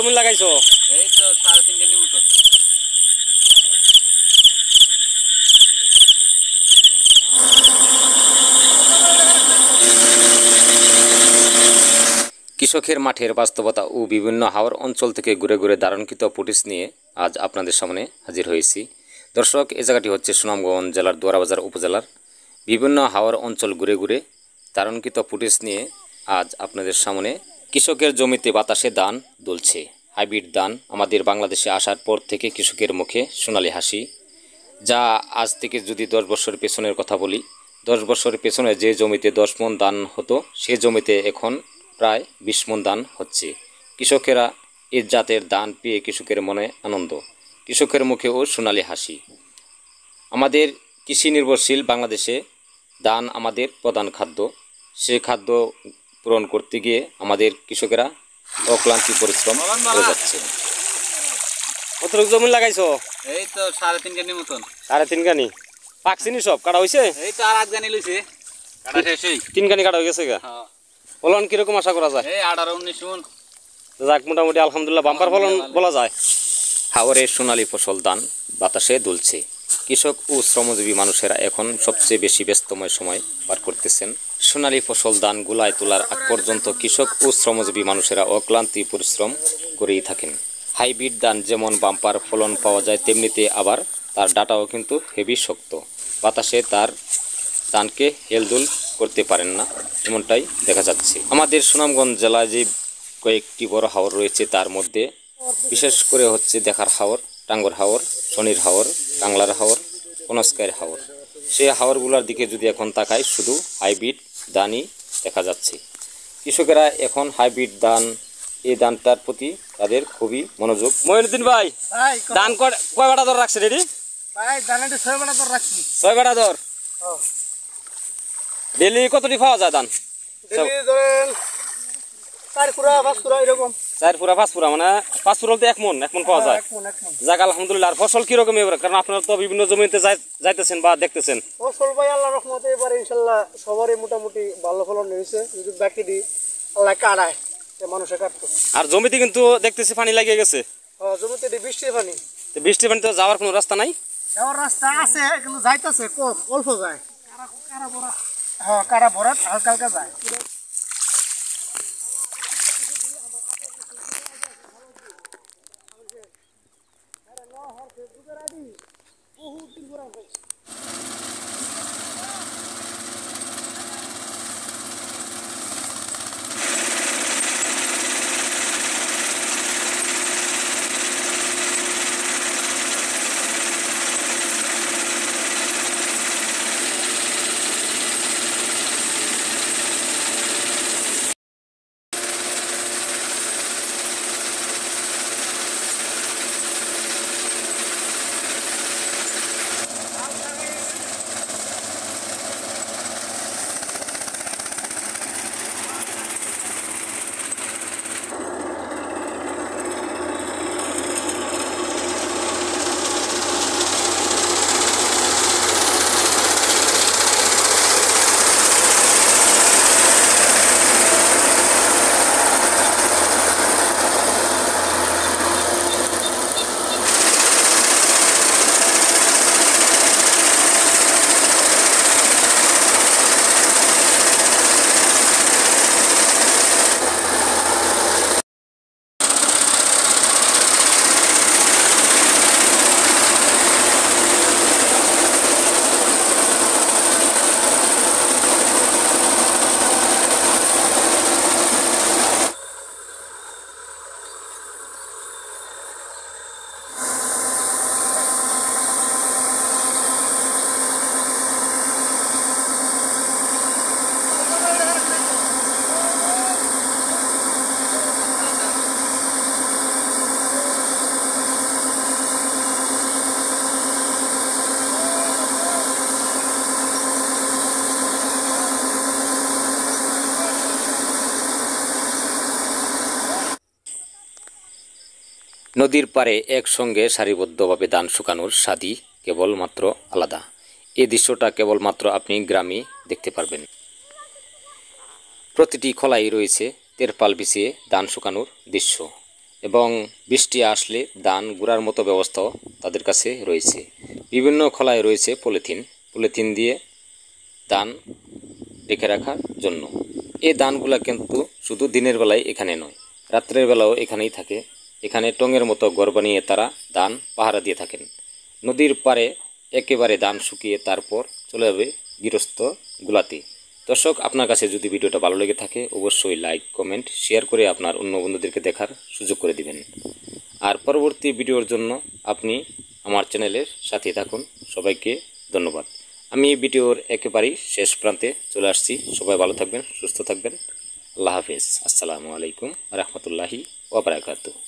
জমি লাগাইছো? এই তো 3.5 কানি মতন। কৃষকের মাঠের বাস্তবতা ও বিভিন্ন হাওর অঞ্চল থেকে ঘুরে ঘুরে ধারণকৃত ফুটেজ নিয়ে আজ আপনাদের সামনে হাজির হয়েছি। দর্শক, এই জায়গাটি হচ্ছে সুনামগঞ্জ জেলার দুয়ারাবাজার উপজেলার বিভিন্ন হাওর অঞ্চল ঘুরে ঘুরে ধারণকৃত ফুটেজ নিয়ে আজ আপনাদের সামনে কৃষকের জমিতে বাতাসে ধান দুলছে। হাইব্রিড ধান আমাদের বাংলাদেশে আসার পর থেকে কৃষকের মুখে সোনালি হাসি। যা আজ থেকে যদি 10 বছর পেছনের কথা বলি, 10 বছর পেছনে যে জমিতে 10 মণ ধান হতো সে জমিতে এখন প্রায় 20 মণ ধান হচ্ছে। কৃষকেরা এই জাতের ধান পেয়ে কৃষকের মনে আনন্দ, কৃষকের মুখেও সোনালি হাসি। আমাদের কৃষি নির্ভরশীল বাংলাদেশে ধান আমাদের প্রধান খাদ্য। সে খাদ্য পূরণ করতে গিয়ে আমাদের কৃষকেরা অক্লান্তি পরিশ্রম করে যাচ্ছে। কতটুকু জমি লাগাইছো? এই তো 3.5 কানি মতন। 3.5 কানি পাকছিনি? সব কাটা হয়েছে? এই তো আর 8 কানি লইছে, কাটা শেষই। 3 কানি কাটা হয়ে গেছে গা। হ্যাঁ, ফলন কিরকম আশা করা যায়? এই 18-19 মণ। যাক, মোটামুটি আলহামদুলিল্লাহ বাম্পার ফলন বলা যায়। হাওরের সোনালী ফসল ধান বাতাসে দুলছে। কৃষক ও শ্রমজীবী মানুষেরা এখন সবচেয়ে বেশি ব্যস্তময় সময় পার করতেছেন। সোনালী ফসল ধান গুলায় তোলার আগ পর্যন্ত কৃষক ও শ্রমজীবী মানুষেরা অক্লান্তি পরিশ্রম করেই থাকেন। হাইব্রিড ধান যেমন বাম্পার ফলন পাওয়া যায়, তেমনিতে আবার তার ডাটাও কিন্তু হেভি শক্ত। বাতাসে তার ধানকে হেলদোল করতে পারেন না, এমনটাই দেখা যাচ্ছে। আমাদের সুনামগঞ্জ জেলায় যে কয়েকটি বড় হাওর রয়েছে তার মধ্যে বিশেষ করে হচ্ছে দেখার হাওর, টাঙ্গর হাওর, শনির হাওর, কাংলার হাওর, কনস্কাইয়ের হাওর। সেই হাওরগুলোর দিকে যদি এখন তাকাই, শুধু হাইব্রিড ধানই দেখা যাচ্ছে। কৃষকেরা এখন হাইব্রিড ধান, এই ধানটার প্রতি তাদের খুবই মনোযোগ। মঈনুদ্দিন ভাই, ধান কয় বাটা দর রাখছে রেডি? ভাই ধানটা 6 বাটা দর রাখছি। 6 বাটা দর। ডেলি কতটি পাওয়া যায় ধান? ডেলি ধরেন 4 পুরা 5 পুরা এরকম। 4 পুরা 5 পুরা, মানে 5 পুরা বলতে 1 মণ পাওয়া যায়। 1 মণ। যাক আলহামদুলিল্লাহ। আর ফসল কিরকম এবার? কারণ আপনারা তো বিভিন্ন জমিতে যাইতেছেন বা দেখতেছেন। ফসল ভাই আল্লাহর রহমতে এবারে ইনশাআল্লাহ সবারই মোটামুটি ভালো ফলন হয়েছে। যদি বাকি দি আল্লাহ কাটায় মানুষে কাটতো। আর জমিতে কিন্তু দেখতেছি পানি লাগিয়ে গেছে। হ্যাঁ, জমিতে বৃষ্টির পানি। বৃষ্টির পানি তো যাওয়ার কোনো রাস্তা নাই? যাওয়ার রাস্তা আছে, কিন্তু যাইতেছে কম, অল্প যায়। হ্যাঁ, কারা ভরাট হালকা হালকা যায়। নদীর পাড়ে একসঙ্গে সারিবদ্ধভাবে ধান শুকানোর স্বাদই কেবলমাত্র আলাদা। এই দৃশ্যটা কেবলমাত্র আপনি গ্রামে দেখতে পারবেন। প্রতিটি খোলাই রয়েছে তেরপাল বিছিয়ে ধান শুকানোর দৃশ্য। এবং বৃষ্টি আসলে ধান গুঁড়ার মতো ব্যবস্থাও তাদের কাছে রয়েছে। বিভিন্ন খলায় রয়েছে পলিথিন দিয়ে ধান রেখে রাখার জন্য। এই ধানগুলা কিন্তু শুধু দিনের বেলায় এখানে নয়, রাত্রের বেলাও এখানেই থাকে। এখানে টঙের মতো ঘর বানিয়ে তারা ধান পাহারা দিয়ে থাকেন। নদীর পাড়ে একেবারে ধান শুকিয়ে তারপর চলে যাবে গৃহস্থ গুলাতে। দর্শক, আপনার কাছে যদি ভিডিওটা ভালো লেগে থাকে অবশ্যই লাইক, কমেন্ট, শেয়ার করে আপনার অন্য বন্ধুদেরকে দেখার সুযোগ করে দিবেন। আর পরবর্তী ভিডিওর জন্য আপনি আমার চ্যানেলের সাথে থাকুন। সবাইকে ধন্যবাদ। আমি এই ভিডিওর একেবারেই শেষ প্রান্তে চলে আসছি। সবাই ভালো থাকবেন, সুস্থ থাকবেন। আল্লাহ হাফেজ। আসসালামু আলাইকুম রহমতুল্লাহি ওয়া বারাকাতুহু।